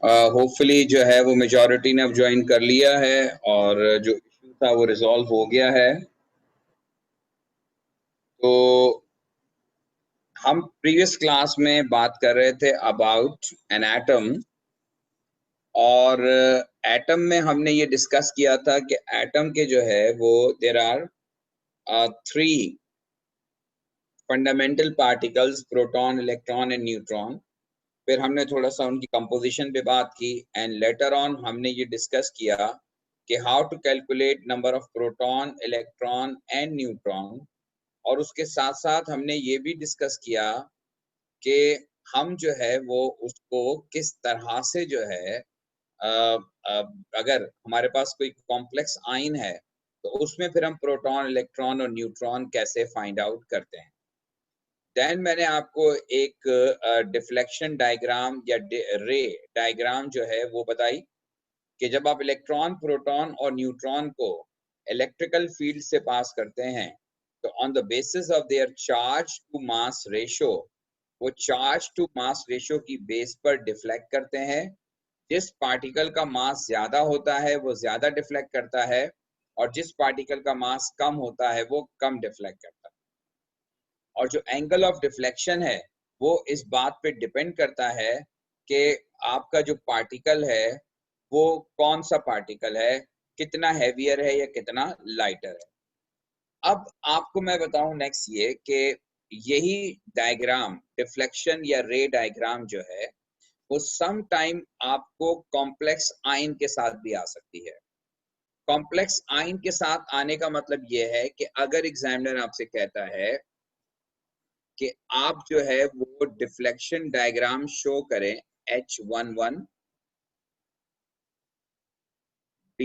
Hopefully जो है वो मेजॉरिटी ने अब ज्वाइन कर लिया है और जो इशू था वो रिजॉल्व हो गया है। तो हम प्रीवियस क्लास में बात कर रहे थे अबाउट एन एटम, और एटम में हमने ये डिस्कस किया था कि एटम के जो है वो there are 3 fundamental particles, proton, electron and neutron. फिर हमने थोड़ा सा उनकी कंपोजिशन पे बात की एंड लेटर ऑन हमने ये डिस्कस किया कि how to calculate number of proton, electron and neutron. और उसके साथ साथ हमने ये भी डिस्कस किया कि हम जो है वो उसको किस तरह से जो है अगर हमारे पास कोई कॉम्प्लेक्स आयन है तो उसमें फिर हम प्रोटॉन, इलेक्ट्रॉन और न्यूट्रॉन कैसे फाइंड आउट करते हैं। देन मैंने आपको एक डिफ्लेक्शन डायग्राम या रे डायग्राम जो है वो बताई कि जब आप इलेक्ट्रॉन, प्रोटॉन और न्यूट्रॉन को इलेक्ट्रिकल फील्ड से पास करते हैं तो on the basis of their charge to mass ratio, वो चार्ज टू मास रेशो की बेस पर डिफ्लेक्ट करते हैं। जिस पार्टिकल का मास ज्यादा होता है वो ज्यादा डिफ्लेक्ट करता है, और जिस पार्टिकल का मास कम होता है वो कम डिफ्लेक्ट करता है। और जो एंगल ऑफ डिफ्लेक्शन है वो इस बात पे डिपेंड करता है कि आपका जो पार्टिकल है वो कौन सा पार्टिकल है, कितना हैवियर है या कितना लाइटर है। अब आपको मैं बताऊं नेक्स्ट ये कि यही डायग्राम, डिफ्लेक्शन या रे डायग्राम जो है वो सम टाइम आपको कॉम्प्लेक्स आयन के साथ भी आ सकती है। कॉम्प्लेक्स आयन के साथ आने का मतलब ये है कि अगर एग्जामिनर आपसे कहता है कि आप जो है वो डिफ्लेक्शन डायग्राम शो करें H11 D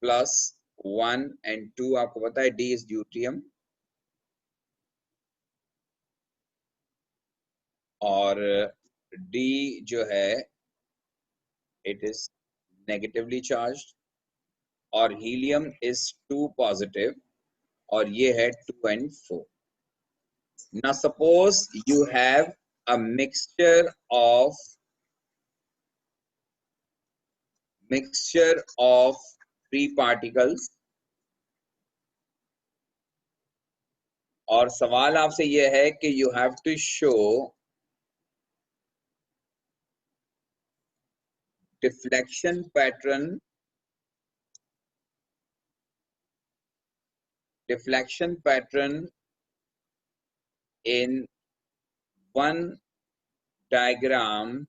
प्लस 1 एंड 2, आपको पता है D इज ड्यूटियम, और D जो है इट इज नेगेटिवली चार्ज्ड, और हीलियम इज 2 पॉजिटिव, और ये है 2 and 4। Now suppose you have a mixture of three particles, और सवाल आपसे यह है कि you have to show deflection pattern in one diagram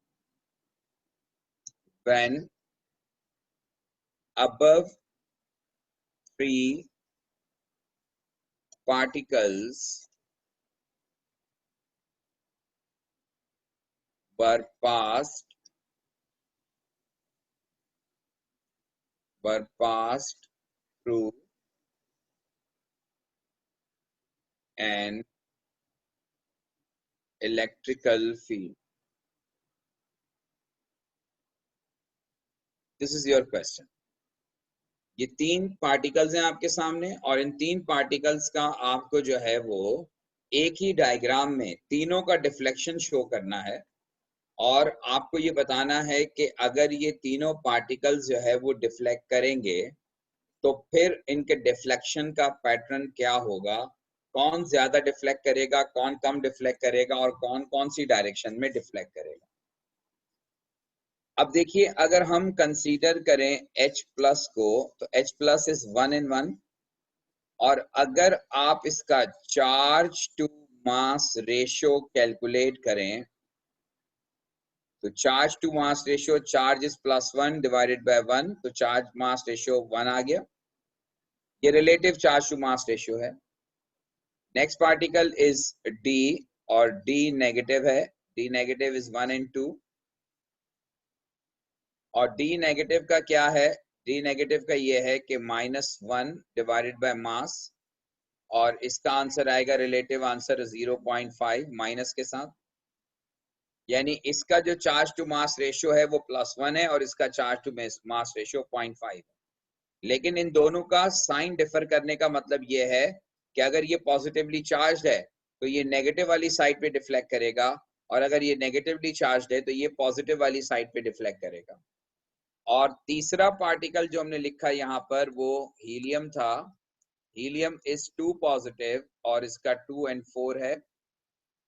when above 3 particles were passed through an electrical field. This is your question. ये 3 particles हैं आपके सामने, और इन 3 पार्टिकल्स का आपको जो है वो एक ही डायग्राम में तीनों का डिफ्लेक्शन शो करना है, और आपको ये बताना है कि अगर ये तीनों पार्टिकल्स जो है वो डिफ्लेक्ट करेंगे तो फिर इनके डिफ्लेक्शन का पैटर्न क्या होगा, कौन ज्यादा डिफ्लेक्ट करेगा, कौन कम डिफ्लेक्ट करेगा, और कौन कौन सी डायरेक्शन में डिफ्लेक्ट करेगा। अब देखिए, अगर हम कंसीडर करें H प्लस को, तो H प्लस इज 1 and 1, और अगर आप इसका charge to mass ratio calculate करें तो charge to mass ratio, charge is +1 divided by 1, तो चार्ज मास रेशियो 1 आ गया। ये relative charge to mass ratio है। नेक्स्ट पार्टिकल इज D, और D नेगेटिव है, D नेगेटिव इज 1 and 2, और D नेगेटिव का क्या है, D नेगेटिव का ये है कि -1 डिवाइडेड बाय मास, और इसका आंसर आएगा, रिलेटिव आंसर 0.5 माइनस के साथ, यानी इसका जो चार्ज टू मास रेशियो है वो +1 है और इसका चार्ज टू मास रेशियो 0.5 है। लेकिन इन दोनों का साइन डिफर करने का मतलब ये है कि अगर ये पॉजिटिवली चार्ज है तो ये नेगेटिव वाली साइड पे डिफ्लेक्ट करेगा, और अगर ये नेगेटिवली चार्ज्ड है तो ये पॉजिटिव वाली साइड पे डिफ्लेक्ट करेगा। और तीसरा पार्टिकल जो हमने लिखा यहाँ पर वो हीलियम था। हीलियम इज 2 पॉजिटिव और इसका 2 and 4 है।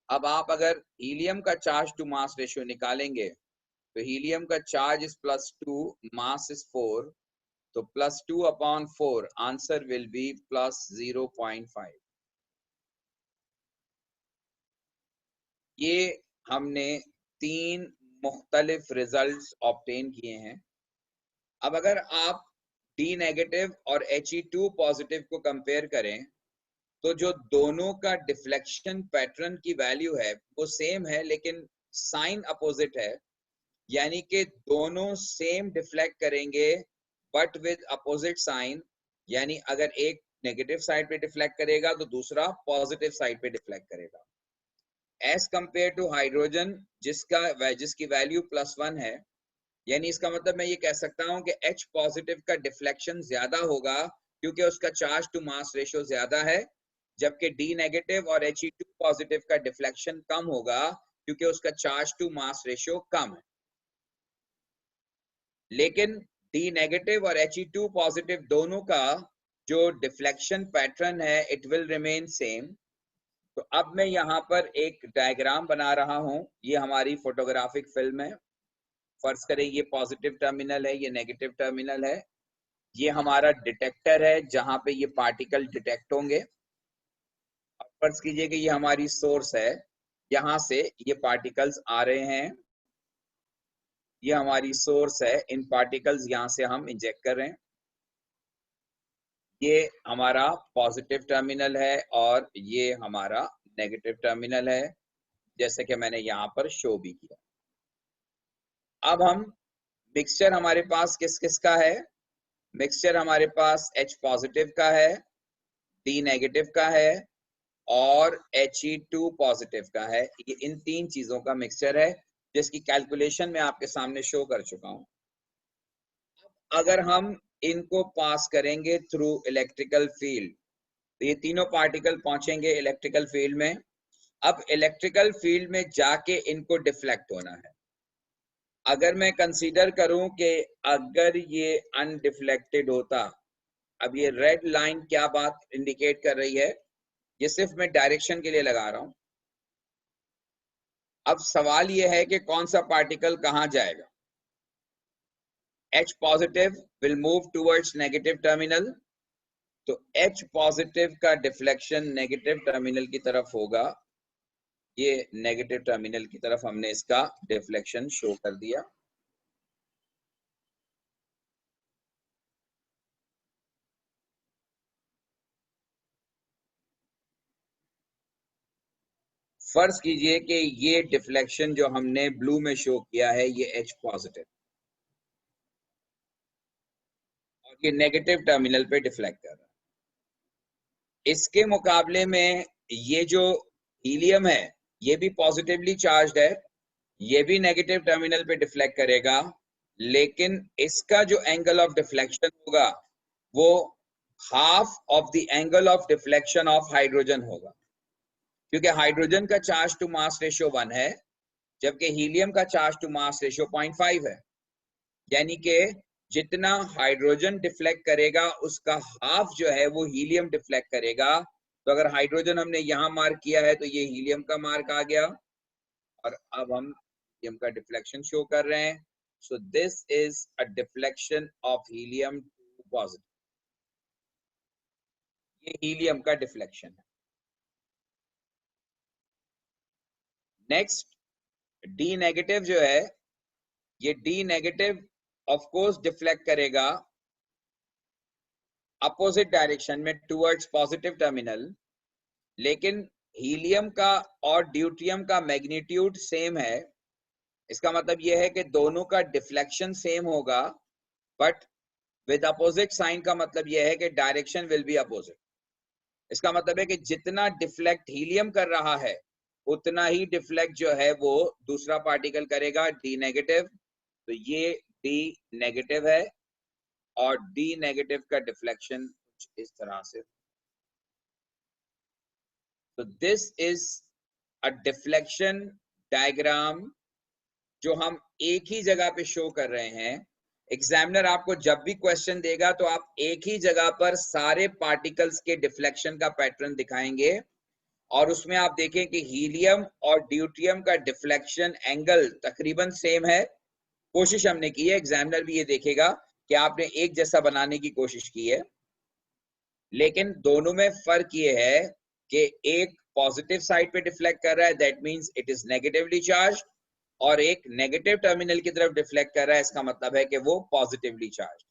अब आप अगर हीलियम का चार्ज टू मास रेशियो निकालेंगे तो हीलियम का चार्ज इज +2, मास इज 4, तो +2/4 आंसर विल बी +0.5। ये हमने 3 मुख्तलिफ रिजल्ट्स ऑब्टेन किए हैं। अब अगर आप डी नेगेटिव और He2 पॉजिटिव को कंपेयर करें तो जो दोनों का डिफ्लेक्शन पैटर्न की वैल्यू है वो सेम है, लेकिन साइन अपोजिट है। यानी कि दोनों सेम डिफ्लेक्ट करेंगे बट विद अपोजिट साइन। यानी अगर एक नेगेटिव साइड पे डिफ्लेक्ट करेगा तो दूसरा पॉजिटिव साइड पे डिफ्लेक्ट करेगा। एज कंपेयर टू हाइड्रोजन जिसकी वैल्यू +1 है, यानी इसका मतलब मैं ये कह सकता हूं कि H पॉजिटिव का डिफ्लेक्शन ज्यादा होगा क्योंकि उसका चार्ज टू मास रेशियो ज्यादा है, जबकि डी नेगेटिव और He2 पॉजिटिव का डिफ्लेक्शन कम होगा क्योंकि उसका चार्ज टू मास रेशियो कम है। लेकिन डी नेगेटिव और He2 पॉजिटिव दोनों का जो डिफ्लेक्शन पैटर्न है इट विल रिमेन सेम। तो अब मैं यहाँ पर एक डायग्राम बना रहा हूं। ये हमारी फोटोग्राफिक फिल्म है। फर्ज करें ये पॉजिटिव टर्मिनल है, ये नेगेटिव टर्मिनल है। ये हमारा डिटेक्टर है जहां पे ये पार्टिकल डिटेक्ट होंगे। फर्ज कीजिए कि ये हमारी सोर्स है, यहाँ से ये पार्टिकल्स आ रहे हैं। ये हमारी सोर्स है, इन पार्टिकल्स यहाँ से हम इंजेक्ट कर रहे हैं। ये हमारा पॉजिटिव टर्मिनल है और ये हमारा नेगेटिव टर्मिनल है, जैसे कि मैंने यहाँ पर शो भी किया। अब हम मिक्सचर हमारे पास किस किस का है? मिक्सचर हमारे पास H पॉजिटिव का है, D नेगेटिव का है और He2 पॉजिटिव का है। ये इन 3 चीजों का मिक्सचर है जिसकी कैलकुलेशन मैं आपके सामने शो कर चुका हूं। अगर हम इनको पास करेंगे थ्रू इलेक्ट्रिकल फील्ड तो ये तीनों पार्टिकल पहुंचेंगे इलेक्ट्रिकल फील्ड में। अब इलेक्ट्रिकल फील्ड में जाके इनको डिफ्लेक्ट होना है। अगर मैं कंसीडर करूं कि अगर ये अनडिफ्लेक्टेड होता, अब ये रेड लाइन क्या बात इंडिकेट कर रही है? ये सिर्फ मैं डायरेक्शन के लिए लगा रहा हूं। अब सवाल ये है कि कौन सा पार्टिकल कहां जाएगा। H positive will move towards negative terminal, तो H पॉजिटिव का डिफ्लेक्शन नेगेटिव टर्मिनल की तरफ होगा। ये नेगेटिव टर्मिनल की तरफ हमने इसका डिफ्लेक्शन शो कर दिया। फर्ज कीजिए कि ये डिफ्लेक्शन जो हमने ब्लू में शो किया है ये H पॉजिटिव और ये नेगेटिव टर्मिनल पे डिफ्लेक्ट कर रहा है। इसके मुकाबले में ये जो हीलियम है ये भी पॉजिटिवली चार्ज्ड है, ये भी नेगेटिव टर्मिनल पे डिफ्लेक्ट करेगा, लेकिन इसका जो एंगल ऑफ डिफ्लेक्शन होगा वो half of the angle of deflection of hydrogen होगा, क्योंकि हाइड्रोजन का चार्ज टू मास रेशियो 1 है जबकि हीलियम का चार्ज टू मास रेशियो 0.5 है। यानी कि जितना हाइड्रोजन डिफ्लेक्ट करेगा उसका हाफ जो है वो हीलियम डिफ्लेक्ट करेगा। तो अगर हाइड्रोजन हमने यहाँ मार्क किया है तो ये हीलियम का मार्क आ गया और अब हम हीलियम का डिफ्लेक्शन शो कर रहे हैं। So this is a deflection of helium to positive. ये हीलियम का डिफ्लेक्शन है। नेक्स्ट डी नेगेटिव जो है, ये D negative of course deflect करेगा अपोजिट डायरेक्शन में टुवर्ड्स पॉजिटिव टर्मिनल, लेकिन हीलियम का और ड्यूटियम का मैग्नीट्यूड सेम है। इसका मतलब यह है कि दोनों का डिफ्लेक्शन सेम होगा, बट विद अपोजिट साइन का मतलब यह है कि डायरेक्शन विल बी अपोजिट। इसका मतलब है कि जितना डिफ्लेक्ट हीलियम कर रहा है उतना ही डिफ्लेक्ट जो है वो दूसरा पार्टिकल करेगा, डी नेगेटिव। तो ये डी नेगेटिव है और डी नेगेटिव का डिफ्लेक्शन कुछ इस तरह से। So this is a deflection diagram जो हम एक ही जगह पे शो कर रहे हैं। एग्जामिनर आपको जब भी क्वेश्चन देगा तो आप एक ही जगह पर सारे पार्टिकल्स के डिफ्लेक्शन का पैटर्न दिखाएंगे और उसमें आप देखें कि हीलियम और ड्यूटियम का डिफ्लेक्शन एंगल तकरीबन सेम है। कोशिश हमने की है, एग्जामिनर भी ये देखेगा कि आपने एक जैसा बनाने की कोशिश की है, लेकिन दोनों में फर्क ये है कि एक पॉजिटिव साइड पे डिफ्लेक्ट कर रहा है, that means it is negatively charge, और एक नेगेटिव टर्मिनल की तरफ डिफ्लेक्ट कर रहा है, इसका मतलब है कि वो पॉजिटिवली चार्ज।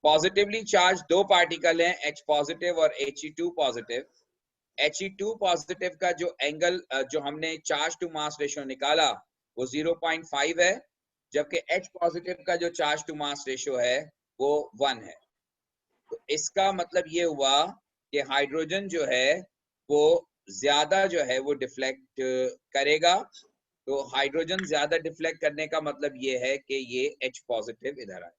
पॉजिटिवली चार्ज दो पार्टिकल हैं, H पॉजिटिव और He2 पॉजिटिव। He2 पॉजिटिव का जो एंगल जो हमने चार्ज टू मास रेशियो निकाला वो 0.5 है, जबकि H पॉजिटिव का जो चार्ज टू मास रेशियो है वो 1 है। तो इसका मतलब ये हुआ कि हाइड्रोजन जो है वो ज्यादा जो है वो डिफ्लेक्ट करेगा। तो हाइड्रोजन ज्यादा डिफ्लेक्ट करने का मतलब ये है कि ये H पॉजिटिव इधर आए।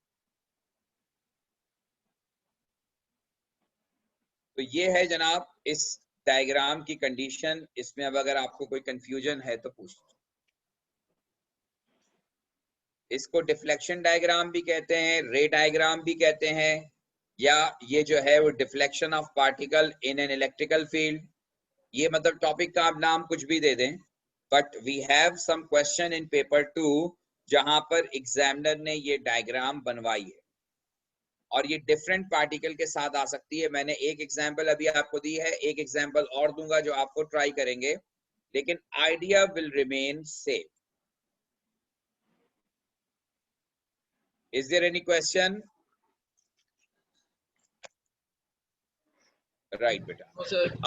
तो ये है जनाब इस डायग्राम की कंडीशन। इसमें अब अगर आपको कोई कंफ्यूजन है तो पूछ लीजिए। इसको डिफ्लेक्शन डायग्राम भी कहते हैं, रे डायग्राम भी कहते हैं, या ये जो है वो deflection of particle in an electrical field, ये मतलब टॉपिक का आप नाम कुछ भी दे दें। But we have some question in paper 2 जहां पर एग्जामिनर ने ये डायग्राम बनवाई है और ये डिफरेंट पार्टिकल के साथ आ सकती है। मैंने एक एग्जांपल अभी आपको दी है, एक एग्जांपल और दूंगा जो आपको ट्राई करेंगे, लेकिन idea will remain same. Is there any question? Right बेटा।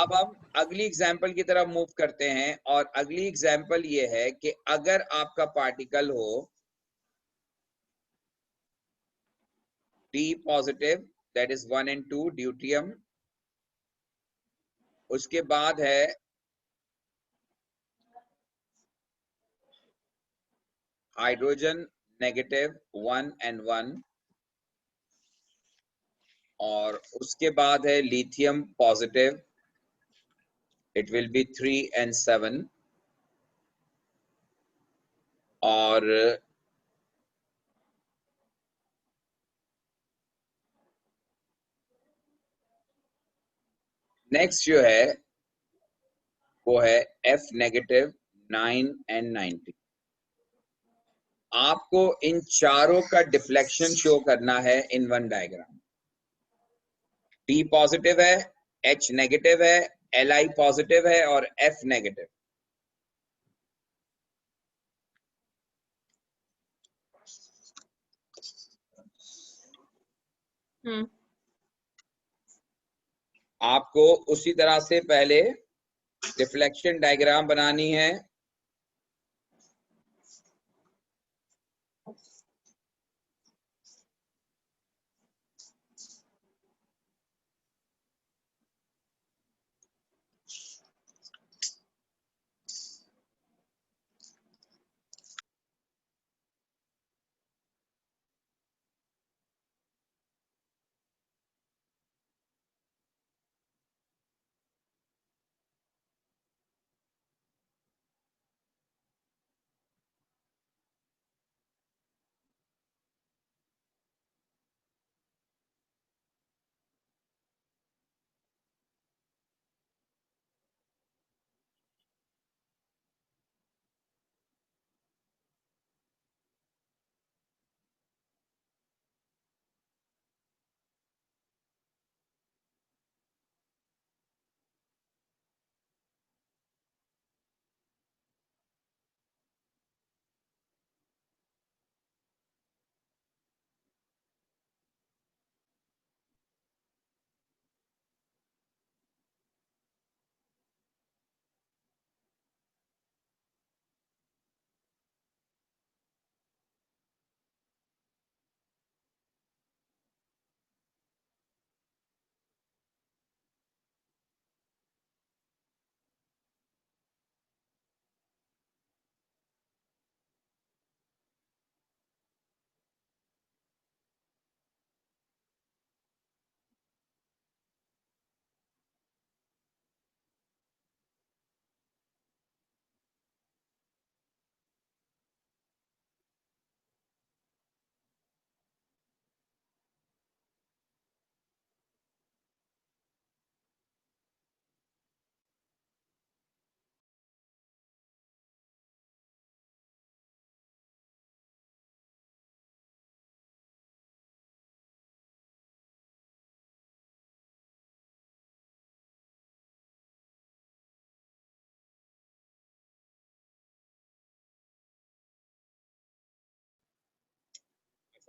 अब हम अगली एग्जांपल की तरफ मूव करते हैं और अगली एग्जांपल ये है कि अगर आपका पार्टिकल हो D positive, that is 1 and 2 deuterium, उसके बाद है हाइड्रोजन नेगेटिव 1 and 1, और उसके बाद है lithium positive, it will be 3 and 7, और नेक्स्ट जो है वो है F नेगेटिव 9 and 19। आपको इन चारों का डिफ्लेक्शन शो करना है in one diagram. D positive है, H नेगेटिव है, Li पॉजिटिव है और F नेगेटिव। आपको उसी तरह से पहले डिफ्लेक्शन डायग्राम बनानी है।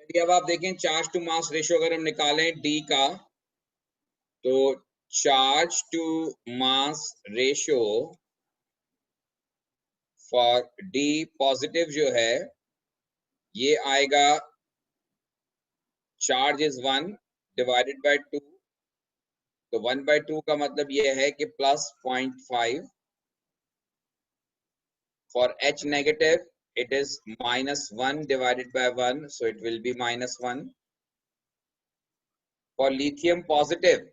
चलिए अब आप देखें चार्ज टू मास रेशियो अगर हम निकालें डी का, तो charge to mass ratio for D positive जो है ये आएगा, चार्ज इज 1 डिवाइडेड बाय 2, तो 1/2 का मतलब ये है कि +0.5. For H negative it is -1 divided by 1, so it will be -1. For lithium positive,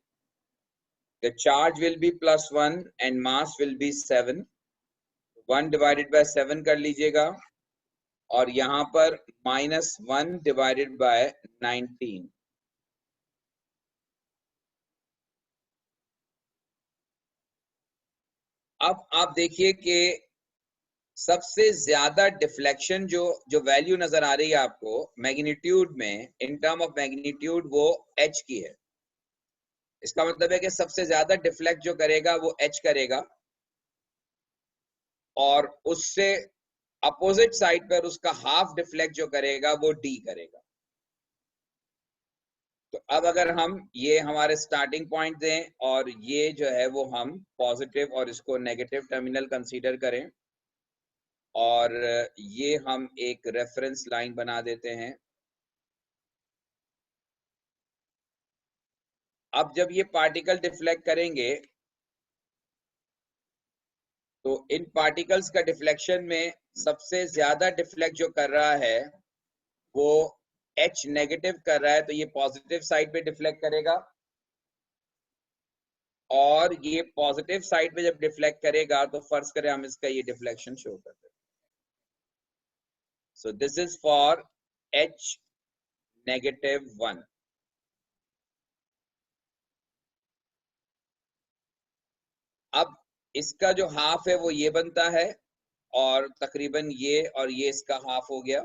the charge will be +1 and mass will be 7. 1 divided by 7 कर लीजिएगा, और यहाँ पर -1 divided by 19. अब आप देखिए कि सबसे ज्यादा डिफ्लेक्शन जो वैल्यू नजर आ रही है आपको मैग्नीट्यूड में, इन टर्म ऑफ मैग्नीट्यूड, वो H की है। इसका मतलब है कि सबसे ज्यादा डिफ्लेक्ट जो करेगा वो H करेगा, और उससे अपोजिट साइड पर उसका हाफ डिफ्लेक्ट जो करेगा वो D करेगा। तो अब अगर हम ये हमारे स्टार्टिंग पॉइंट दें और ये जो है वो हम पॉजिटिव और इसको नेगेटिव टर्मिनल कंसीडर करें, और ये हम एक रेफरेंस लाइन बना देते हैं। अब जब ये पार्टिकल डिफ्लेक्ट करेंगे तो इन पार्टिकल्स का डिफ्लेक्शन में सबसे ज्यादा डिफ्लेक्ट जो कर रहा है वो H नेगेटिव कर रहा है, तो ये पॉजिटिव साइड पे डिफ्लेक्ट करेगा, और ये पॉजिटिव साइड पे जब डिफ्लेक्ट करेगा तो फर्ज करें हम इसका ये डिफ्लेक्शन शो कर दें। So this is for H -1. अब इसका जो हाफ है वो ये बनता है, और तकरीबन ये और ये इसका हाफ हो गया।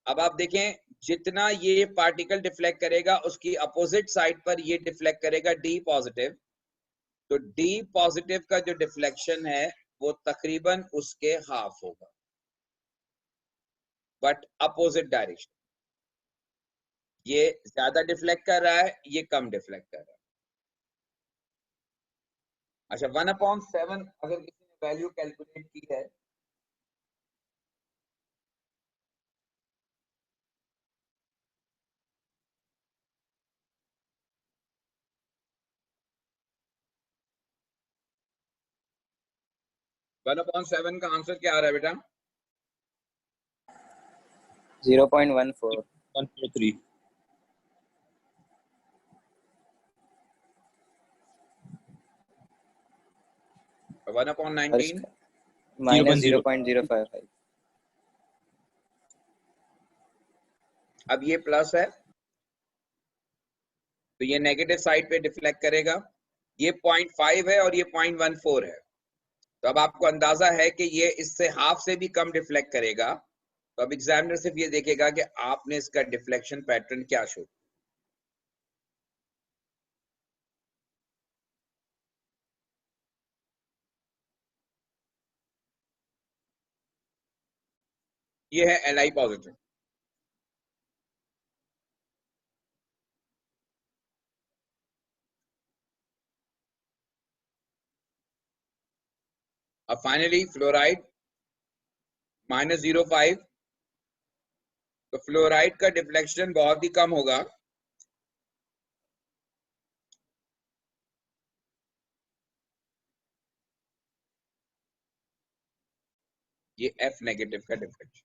अब आप देखें जितना ये पार्टिकल डिफ्लेक्ट करेगा उसकी अपोजिट साइड पर ये डिफ्लेक्ट करेगा D पॉजिटिव, तो D पॉजिटिव का जो डिफ्लेक्शन है वो तकरीबन उसके हाफ होगा, बट अपोजिट डायरेक्शन। ये ज्यादा डिफ्लेक्ट कर रहा है, ये कम डिफ्लेक्ट कर रहा है। अच्छा, 1/7 अगर किसी ने वैल्यू कैलकुलेट की है, वन अपॉन सेवन का आंसर क्या आ रहा है बेटा? 0.14. 143. 1/19 -0.055. अब ये प्लस है तो ये नेगेटिव साइड पे डिफ्लेक्ट करेगा। ये 0.5 है और ये 0.14 है, तो अब आपको अंदाजा है कि ये इससे हाफ से भी कम डिफ्लेक्ट करेगा। तो अब एग्जामिनर सिर्फ ये देखेगा कि आपने इसका डिफ्लेक्शन पैटर्न क्या शो। ये है Li पॉजिटिव। अब फाइनली फ्लोराइड -0.5, तो फ्लोराइड का डिफ्लेक्शन बहुत ही कम होगा। ये F नेगेटिव का डिफ्लेक्शन।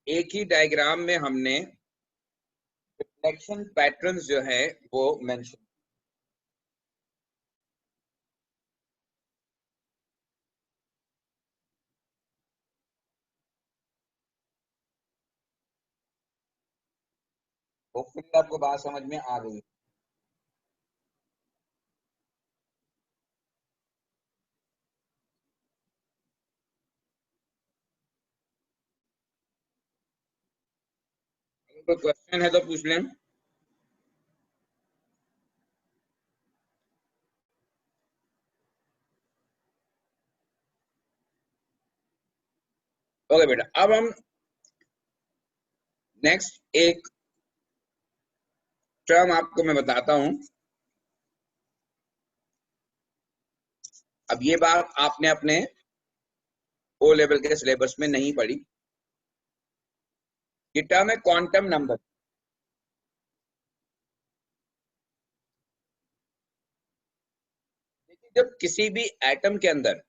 एक ही डायग्राम में हमने डिफ्लेक्शन पैटर्न्स जो है वो मेंशन। होपफुली आपको बात समझ में आ गई। कोई क्वेश्चन है तो पूछ लें। ओके बेटा, अब हम नेक्स्ट एक टर्म आपको मैं बताता हूं। अब ये बात आपने अपने ओ लेवल के सिलेबस में नहीं पढ़ी। ये टर्म है क्वांटम नंबर। देखिए, जब किसी भी एटम के अंदर,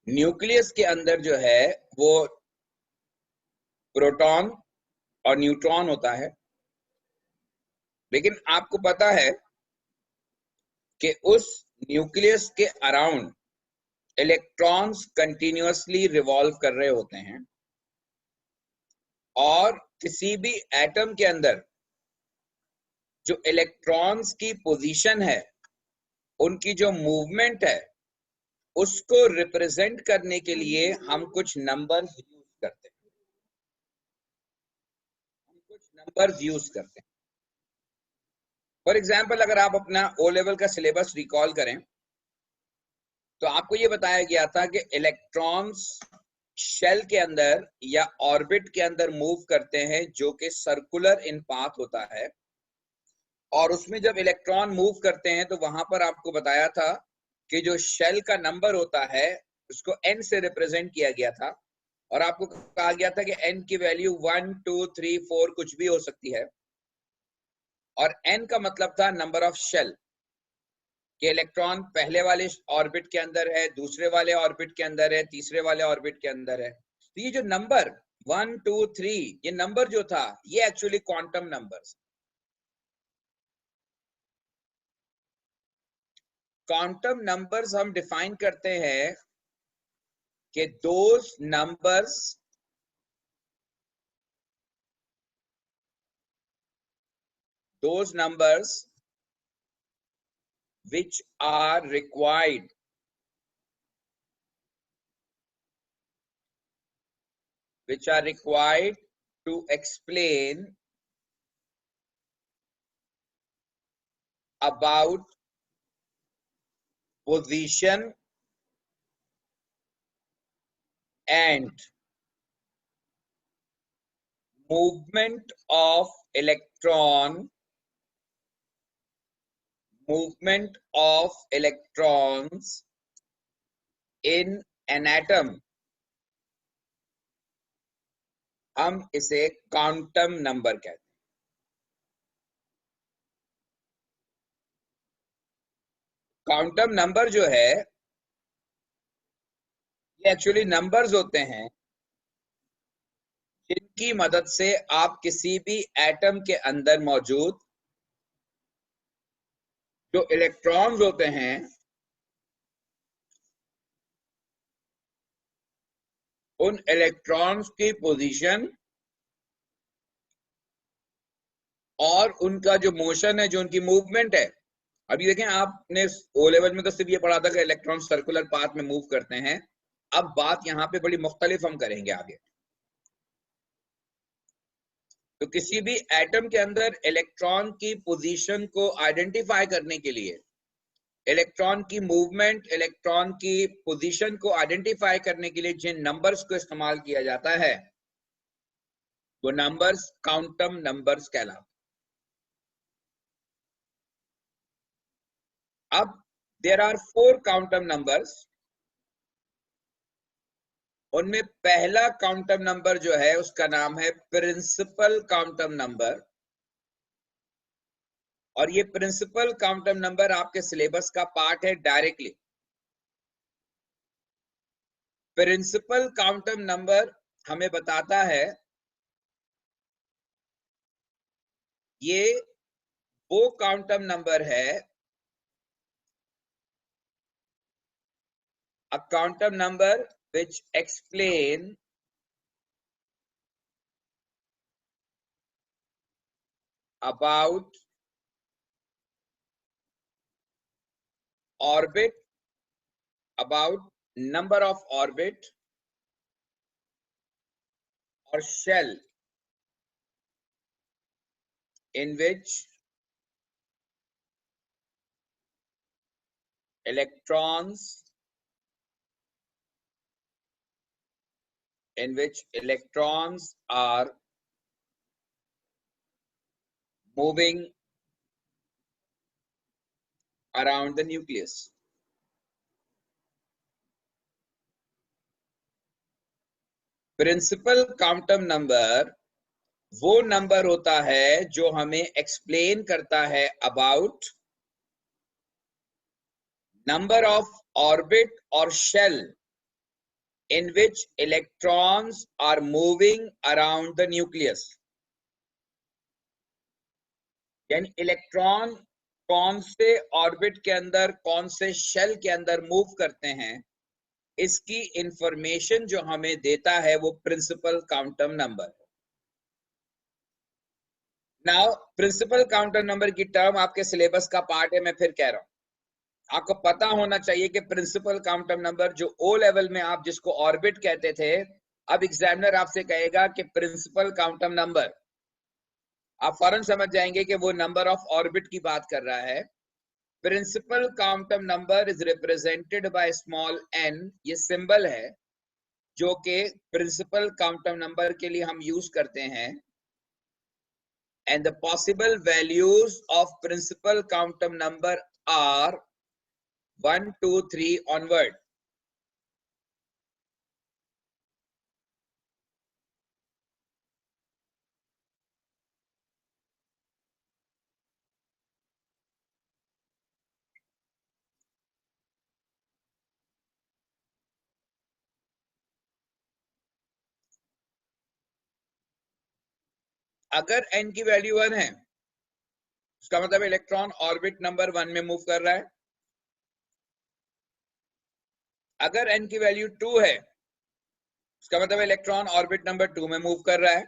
न्यूक्लियस के अंदर जो है वो प्रोटॉन और न्यूट्रॉन होता है, लेकिन आपको पता है कि उस न्यूक्लियस के अराउंड इलेक्ट्रॉन्स कंटिन्यूअसली रिवॉल्व कर रहे होते हैं, और किसी भी एटम के अंदर जो इलेक्ट्रॉन्स की पोजीशन है, उनकी जो मूवमेंट है, उसको रिप्रेजेंट करने के लिए हम कुछ नंबर्स यूज करते हैं। फॉर एग्जाम्पल, अगर आप अपना ओ लेवल का सिलेबस रिकॉल करें तो आपको ये बताया गया था कि इलेक्ट्रॉन्स शेल के अंदर या ऑर्बिट के अंदर मूव करते हैं, जो कि सर्कुलर इन पाथ होता है। और उसमें जब इलेक्ट्रॉन मूव करते हैं तो वहां पर आपको बताया था कि जो शेल का नंबर होता है उसको n से रिप्रेजेंट किया गया था, और आपको कहा गया था कि n की वैल्यू 1 2 3 4 कुछ भी हो सकती है, और n का मतलब था नंबर ऑफ शेल, कि इलेक्ट्रॉन पहले वाले ऑर्बिट के अंदर है, दूसरे वाले ऑर्बिट के अंदर है, तीसरे वाले ऑर्बिट के अंदर है। तो ये जो नंबर 1 2 3, ये नंबर जो था ये actually quantum numbers. Quantum numbers हम डिफाइन करते हैं कि those numbers which are required to explain about position and movement of electrons in an atom, हम इसे क्वांटम नंबर कहते हैं। क्वांटम नंबर जो है ये एक्चुअली नंबर्स होते हैं जिनकी मदद से आप किसी भी एटम के अंदर मौजूद जो इलेक्ट्रॉन्स होते हैं उन इलेक्ट्रॉन्स की पोजीशन और उनका जो मोशन है, जो उनकी मूवमेंट है। अभी देखें, आपने ओ लेवल में तो सिर्फ ये पढ़ा था कि इलेक्ट्रॉन सर्कुलर पाथ में मूव करते हैं। अब बात यहाँ पे बड़ी मुख्तलिफ हम करेंगे आगे। तो किसी भी एटम के अंदर इलेक्ट्रॉन की पोजीशन को आइडेंटिफाई करने के लिए, इलेक्ट्रॉन की मूवमेंट, इलेक्ट्रॉन की पोजीशन को आइडेंटिफाई करने के लिए जिन नंबर्स को इस्तेमाल किया जाता है वो नंबर्स क्वांटम नंबर्स कहलाते हैं। अब देयर आर 4 क्वांटम नंबर्स। उनमें पहला क्वांटम नंबर जो है उसका नाम है प्रिंसिपल क्वांटम नंबर, और ये प्रिंसिपल क्वांटम नंबर आपके सिलेबस का पार्ट है डायरेक्टली। प्रिंसिपल क्वांटम नंबर हमें बताता है ये वो क्वांटम नंबर है, a quantum number which explain about orbit, about number of orbit or shell in which electrons in which electrons are moving around the nucleus. Principal quantum number वो number होता है जो हमें एक्सप्लेन करता है about number of orbit or shell in which electrons are moving around the nucleus. यानी electron कौन से ऑर्बिट के अंदर, कौन से शेल के अंदर मूव करते हैं, इसकी इंफॉर्मेशन जो हमें देता है वो principal quantum number. Now principal quantum number की टर्म आपके सिलेबस का पार्ट है, मैं फिर कह रहा हूं, आपको पता होना चाहिए कि प्रिंसिपल क्वांटम नंबर जो ओ लेवल में आप जिसको ऑर्बिट कहते थे, अब एग्जामिनर आपसे कहेगा कि प्रिंसिपल क्वांटम नंबर, आप फौरन समझ जाएंगे कि वो नंबर ऑफ ऑर्बिट की बात कर रहा है। Principal quantum number is represented by small n, ये सिंबल है जो कि प्रिंसिपल क्वांटम नंबर के लिए हम यूज करते हैं। And the possible values of principal quantum number are 1, 2, 3 onward. अगर n की वैल्यू 1 है, उसका मतलब इलेक्ट्रॉन ऑर्बिट नंबर 1 में मूव कर रहा है। अगर n की वैल्यू 2 है, उसका मतलब इलेक्ट्रॉन ऑर्बिट नंबर 2 में मूव कर रहा है।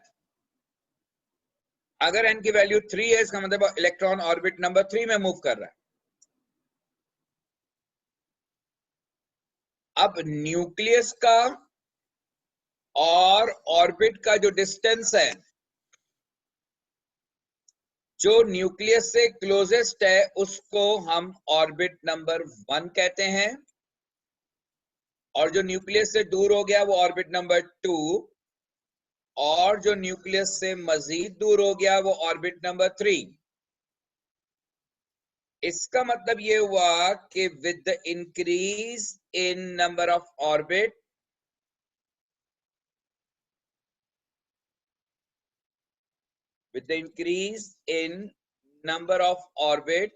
अगर n की वैल्यू 3 है, इसका मतलब इलेक्ट्रॉन ऑर्बिट नंबर 3 में मूव कर रहा है। अब न्यूक्लियस का और ऑर्बिट का जो डिस्टेंस है, जो न्यूक्लियस से क्लोजेस्ट है उसको हम ऑर्बिट नंबर 1 कहते हैं, और जो न्यूक्लियस से दूर हो गया वो ऑर्बिट नंबर 2, और जो न्यूक्लियस से मजीद दूर हो गया वो ऑर्बिट नंबर 3। इसका मतलब ये हुआ कि with the increase in number of orbit, with the increase in number of orbit,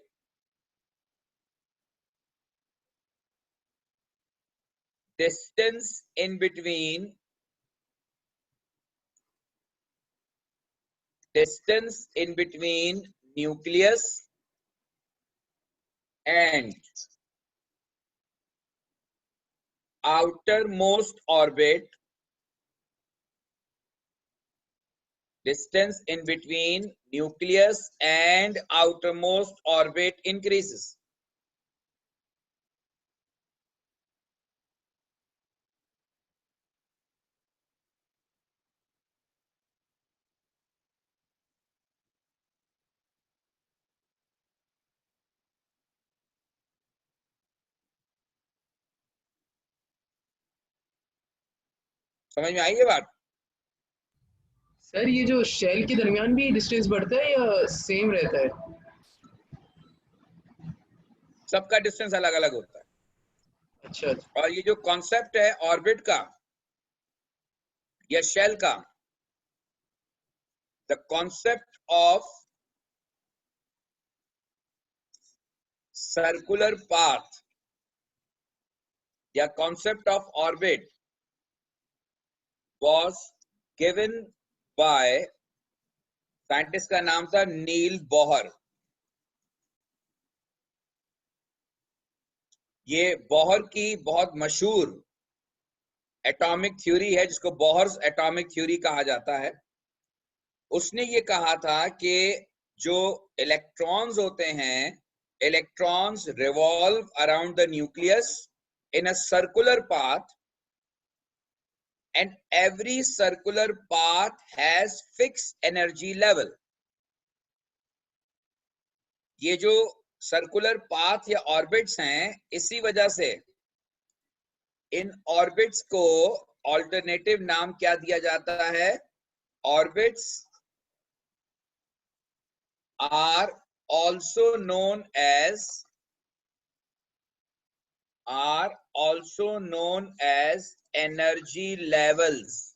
distance in between nucleus and outermost orbit, distance in between nucleus and outermost orbit increases. समझ में आई ये बात? Sir ये जो शेल के दरमियान भी distance बढ़ता है या सेम रहता है? सबका डिस्टेंस अलग अलग होता है। अच्छा। और ये जो कॉन्सेप्ट है ऑर्बिट का या शेल का, the concept of circular path या concept of orbit was given by scientist का नाम था नील बोहर। ये बोहर की बहुत मशहूर एटॉमिक थ्योरी है जिसको बोहर्स एटॉमिक थ्योरी कहा जाता है। उसने ये कहा था कि जो इलेक्ट्रॉन्स होते हैं, electrons revolve around the nucleus in a circular path, and every circular path has fixed energy level. ये जो सर्कुलर पाथ या ऑर्बिट्स हैं, इसी वजह से इन ऑर्बिट्स को ऑल्टरनेटिव नाम क्या दिया जाता है? Orbits are also known as energy levels.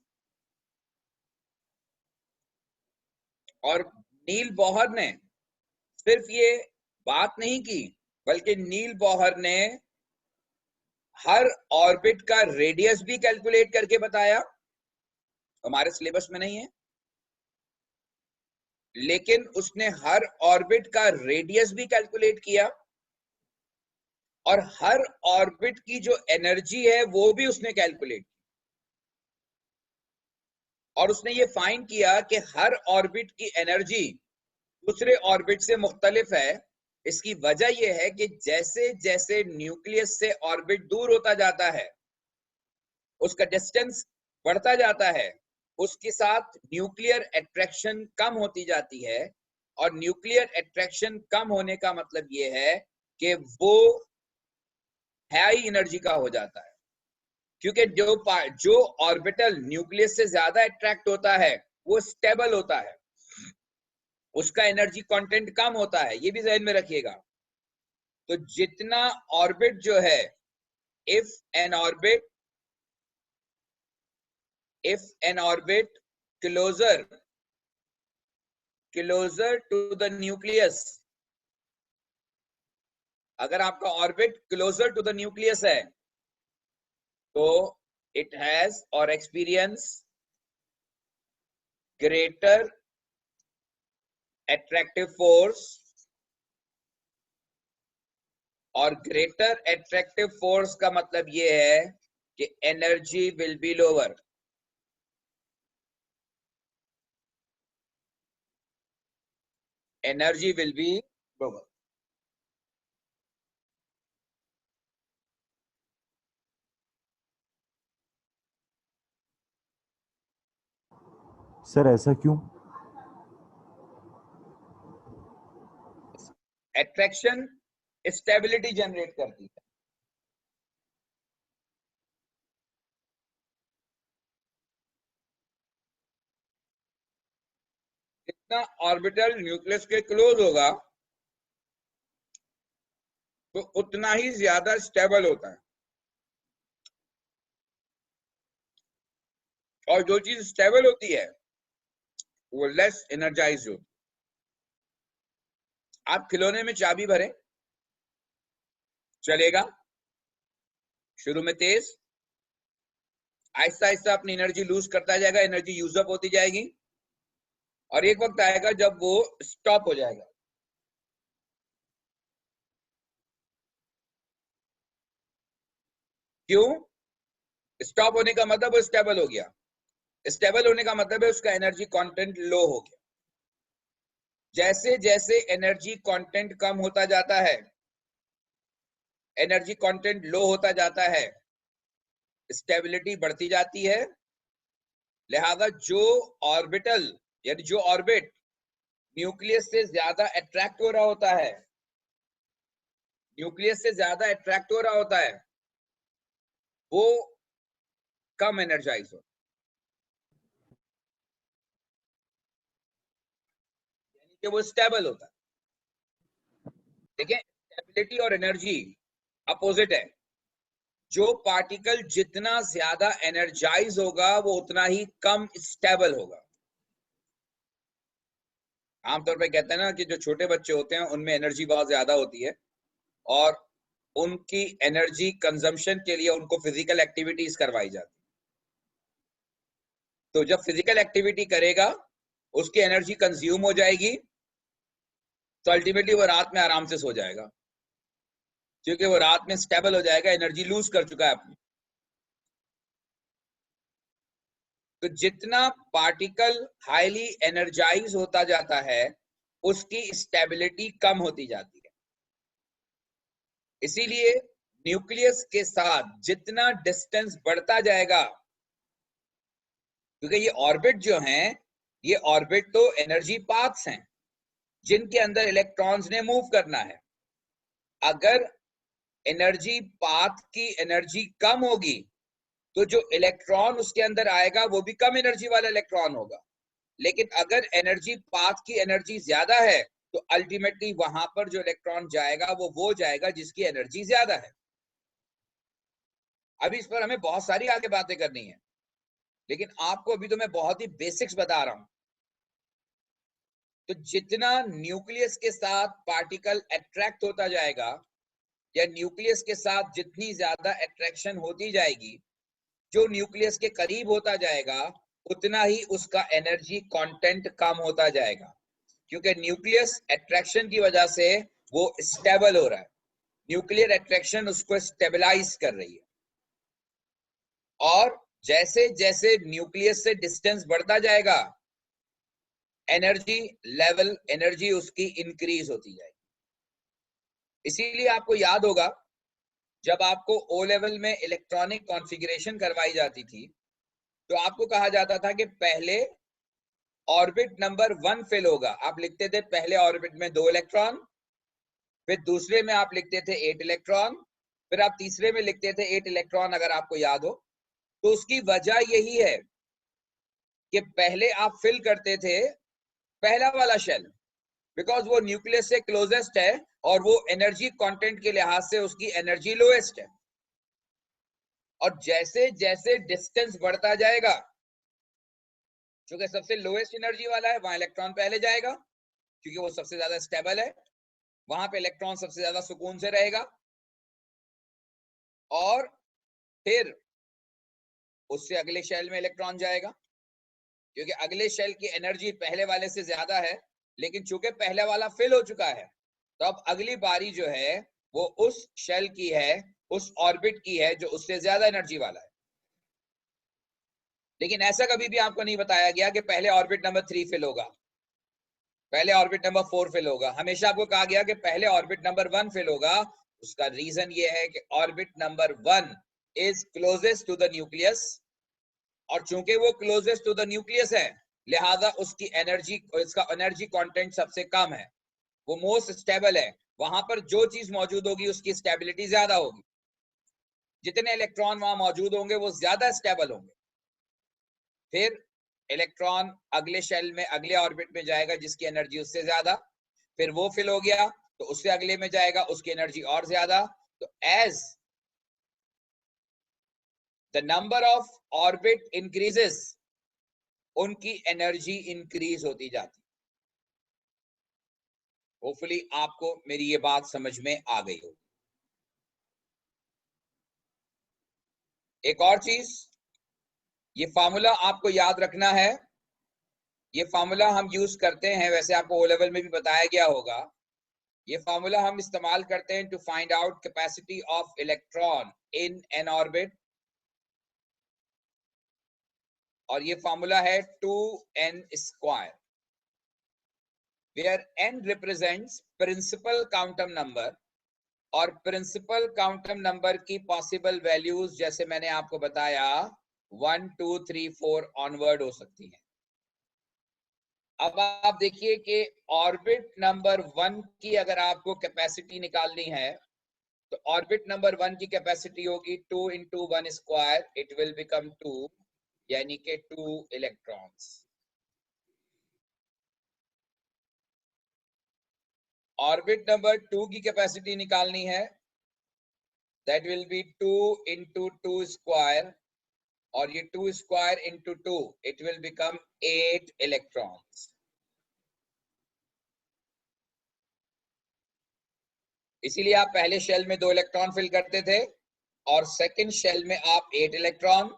और नील बॉहर ने सिर्फ ये बात नहीं की, बल्कि नील बॉहर ने हर ऑर्बिट का रेडियस भी कैलकुलेट करके बताया। हमारे सिलेबस में नहीं है, लेकिन उसने हर ऑर्बिट का रेडियस भी कैलकुलेट किया, और हर ऑर्बिट की जो एनर्जी है वो भी उसने कैलकुलेट की। और उसने ये फाइंड किया कि हर ऑर्बिट की एनर्जी दूसरे ऑर्बिट से मुख्तलिफ है। इसकी वजह यह है कि जैसे जैसे न्यूक्लियस से ऑर्बिट दूर होता जाता है, उसका डिस्टेंस बढ़ता जाता है, उसके साथ न्यूक्लियर अट्रैक्शन कम होती जाती है। और न्यूक्लियर अट्रैक्शन कम होने का मतलब यह है कि वो हाई एनर्जी का हो जाता है, क्योंकि जो ऑर्बिटल न्यूक्लियस से ज्यादा अट्रैक्ट होता है वो स्टेबल होता है, उसका एनर्जी कंटेंट कम होता है। ये भी ध्यान में रखिएगा। तो जितना ऑर्बिट जो है, if an orbit closer to the nucleus, अगर आपका orbit closer to the nucleus है तो इट हैज और एक्सपीरियंस ग्रेटर अट्रैक्टिव फोर्स, और ग्रेटर अट्रैक्टिव फोर्स का मतलब ये है कि energy will be lower. Energy will be lower. Sir ऐसा क्यों? अट्रैक्शन स्टेबिलिटी जनरेट करती है। जितना ऑर्बिटल न्यूक्लियस के क्लोज होगा तो उतना ही ज्यादा स्टेबल होता है, और जो चीज स्टेबल होती है वो लेस एनर्जाइज होती है। आप खिलौने में चाबी भरें, चलेगा, शुरू में तेज, आहिस्ता आहिस्ता अपनी एनर्जी लूज करता जाएगा, एनर्जी यूजअप होती जाएगी, और एक वक्त आएगा जब वो स्टॉप हो जाएगा। क्यों? स्टॉप होने का मतलब वो स्टेबल हो गया। स्टेबल होने का मतलब है उसका एनर्जी कंटेंट लो हो गया। जैसे जैसे एनर्जी कंटेंट कम होता जाता है, एनर्जी कंटेंट लो होता जाता है, स्टेबिलिटी बढ़ती जाती है। लिहाजा जो ऑर्बिटल यानी जो ऑर्बिट न्यूक्लियस से ज्यादा अट्रैक्ट हो रहा होता है, न्यूक्लियस से ज्यादा अट्रैक्ट हो रहा होता है, वो कम एनर्जाइज हो, यानी कि वो स्टेबल होता है। देखें, स्टेबिलिटी और एनर्जी अपोजिट है। जो पार्टिकल जितना ज्यादा एनर्जाइज होगा वो उतना ही कम स्टेबल होगा। आमतौर पे कहते हैं ना कि जो छोटे बच्चे होते हैं उनमें एनर्जी बहुत ज्यादा होती है, और उनकी एनर्जी कंजम्पशन के लिए उनको फिजिकल एक्टिविटीज करवाई जाती है। तो जब फिजिकल एक्टिविटी करेगा उसकी एनर्जी कंज्यूम हो जाएगी, तो अल्टीमेटली वो रात में आराम से सो जाएगा, क्योंकि वो रात में स्टेबल हो जाएगा, एनर्जी लूज कर चुका है अपनी। तो जितना पार्टिकल हाईली एनर्जाइज होता जाता है उसकी स्टेबिलिटी कम होती जाती है। इसीलिए न्यूक्लियस के साथ जितना डिस्टेंस बढ़ता जाएगा, क्योंकि ये ऑर्बिट जो हैं, ये ऑर्बिट तो एनर्जी पाथ्स हैं जिनके अंदर इलेक्ट्रॉन्स ने मूव करना है। अगर एनर्जी पाथ की एनर्जी कम होगी तो जो इलेक्ट्रॉन उसके अंदर आएगा वो भी कम एनर्जी वाला इलेक्ट्रॉन होगा। लेकिन अगर एनर्जी पाथ की एनर्जी ज्यादा है तो अल्टीमेटली वहां पर जो इलेक्ट्रॉन जाएगा वो जाएगा जिसकी एनर्जी ज्यादा है। अभी इस पर हमें बहुत सारी आगे बातें करनी है, लेकिन आपको अभी तो मैं बहुत ही बेसिक्स बता रहा हूं। तो जितना न्यूक्लियस के साथ पार्टिकल अट्रैक्ट होता जाएगा या न्यूक्लियस के साथ जितनी ज्यादा अट्रैक्शन होती जाएगी, जो न्यूक्लियस के करीब होता जाएगा उतना ही उसका एनर्जी कंटेंट कम होता जाएगा, क्योंकि न्यूक्लियस अट्रैक्शन की वजह से वो स्टेबल हो रहा है। न्यूक्लियर अट्रैक्शन उसको स्टेबलाइज कर रही है, और जैसे जैसे न्यूक्लियस से डिस्टेंस बढ़ता जाएगा एनर्जी लेवल, एनर्जी उसकी इंक्रीज होती जाएगी। इसीलिए आपको याद होगा जब आपको ओ लेवल में इलेक्ट्रॉनिक कॉन्फ़िगरेशन करवाई जाती थी तो आपको कहा जाता था कि पहले ऑर्बिट नंबर 1 फिल होगा। आप लिखते थे पहले ऑर्बिट में 2 इलेक्ट्रॉन, फिर दूसरे में आप लिखते थे 8 इलेक्ट्रॉन, फिर आप तीसरे में लिखते थे 8 इलेक्ट्रॉन, अगर आपको याद हो। तो उसकी वजह यही है कि पहले आप फिल करते थे पहला वाला शेल, बिकॉज वो न्यूक्लियस से क्लोजेस्ट है और वो एनर्जी कंटेंट के लिहाज से उसकी एनर्जी लोएस्ट है। और जैसे जैसे डिस्टेंस बढ़ता जाएगा, क्योंकि सबसे लोएस्ट एनर्जी वाला है, वहां इलेक्ट्रॉन पहले जाएगा क्योंकि वो सबसे ज्यादा स्टेबल है, वहां पे इलेक्ट्रॉन सबसे ज्यादा सुकून से रहेगा। और फिर उससे अगले शेल में इलेक्ट्रॉन जाएगा, क्योंकि अगले शेल की एनर्जी पहले वाले से ज्यादा है, लेकिन चूंकि पहले वाला फिल हो चुका है तो अब अगली बारी जो है वो उस शेल की है, उस ऑर्बिट की है जो उससे ज्यादा एनर्जी वाला है। लेकिन ऐसा कभी भी आपको नहीं बताया गया कि पहले ऑर्बिट नंबर 3 फिल होगा, पहले ऑर्बिट नंबर 4 फिल होगा। हमेशा आपको कहा गया कि पहले ऑर्बिट नंबर 1 फिल होगा। उसका रीजन ये है कि orbit number 1 is closest to the nucleus, और चूंकि वो क्लोजेस्ट टू द न्यूक्लियस है लिहाजा उसकी एनर्जी, इसका एनर्जी कंटेंट सबसे कम है, वो मोस्ट स्टेबल है। वहां पर जो चीज मौजूद होगी उसकी स्टेबिलिटी ज्यादा होगी, जितने इलेक्ट्रॉन वहां मौजूद होंगे वो ज्यादा स्टेबल होंगे। फिर इलेक्ट्रॉन अगले शेल में, अगले ऑर्बिट में जाएगा जिसकी एनर्जी उससे ज्यादा, फिर वो फिल हो गया तो उससे अगले में जाएगा, उसकी एनर्जी और ज्यादा। तो as the number of orbit increases उनकी एनर्जी इंक्रीज होती जाती। होपफुली आपको मेरी ये बात समझ में आ गई होगी। एक और चीज, ये फार्मूला आपको याद रखना है। ये फार्मूला हम यूज करते हैं, वैसे आपको ओ लेवल में भी बताया गया होगा। ये फार्मूला हम इस्तेमाल करते हैं to find out capacity of electron in an orbit, और ये फार्मूला है 2n square, where n represents principal quantum number, और प्रिंसिपल क्वांटम नंबर की पॉसिबल वैल्यूज जैसे मैंने आपको बताया 1 2 3 4 ऑनवर्ड हो सकती है। अब आप देखिए कि ऑर्बिट नंबर 1 की अगर आपको कैपेसिटी निकालनी है तो ऑर्बिट नंबर 1 की कैपेसिटी होगी 2 into 1 square, it will become 2, यानी कि 2 इलेक्ट्रॉन्स। ऑर्बिट नंबर 2 की कैपेसिटी निकालनी है, that will be 2 into 2 square, और ये 2 square into 2, it will become 8 electrons. इसीलिए आप पहले शेल में 2 इलेक्ट्रॉन फिल करते थे और सेकंड शेल में आप 8 इलेक्ट्रॉन।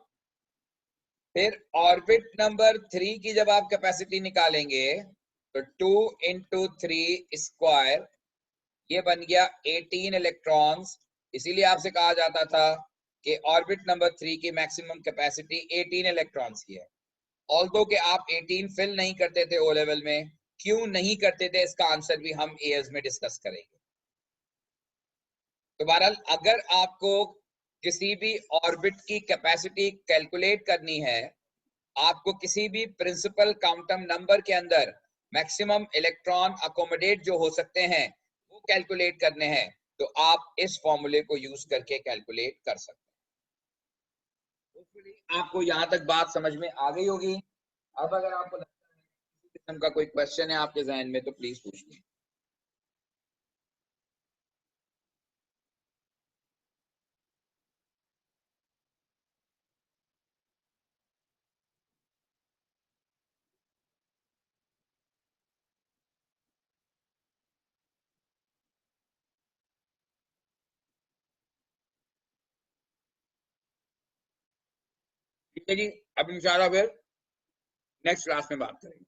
फिर ऑर्बिट नंबर 3 की जब आप कैपेसिटी निकालेंगे तो 2 into 3 स्क्वायर, ये बन गया 18 इलेक्ट्रॉन्स। इसीलिए आपसे कहा जाता था कि ऑर्बिट नंबर 3 की मैक्सिमम कैपेसिटी 18 इलेक्ट्रॉन्स की है। ऑल्दो कि आप 18 फिल नहीं करते थे ओ लेवल में, क्यों नहीं करते थे इसका आंसर भी हम एएस में डिस्कस करेंगे। तो बहरहाल अगर आपको किसी भी ऑर्बिट की कैपेसिटी कैलकुलेट करनी है, आपको किसी भी प्रिंसिपल क्वांटम नंबर के अंदर मैक्सिमम इलेक्ट्रॉन अकोमोडेट जो हो सकते हैं वो कैलकुलेट करने हैं, तो आप इस फॉर्मूले को यूज करके कैलकुलेट कर सकते हैं। आपको यहाँ तक बात समझ में आ गई होगी। अब अगर आपको लगता है किसी किस्म का कोई क्वेश्चन है आपके जहन में तो प्लीज पूछिए। ठीक है जी, अब इंशाल्लाह फिर नेक्स्ट क्लास में बात करेंगे।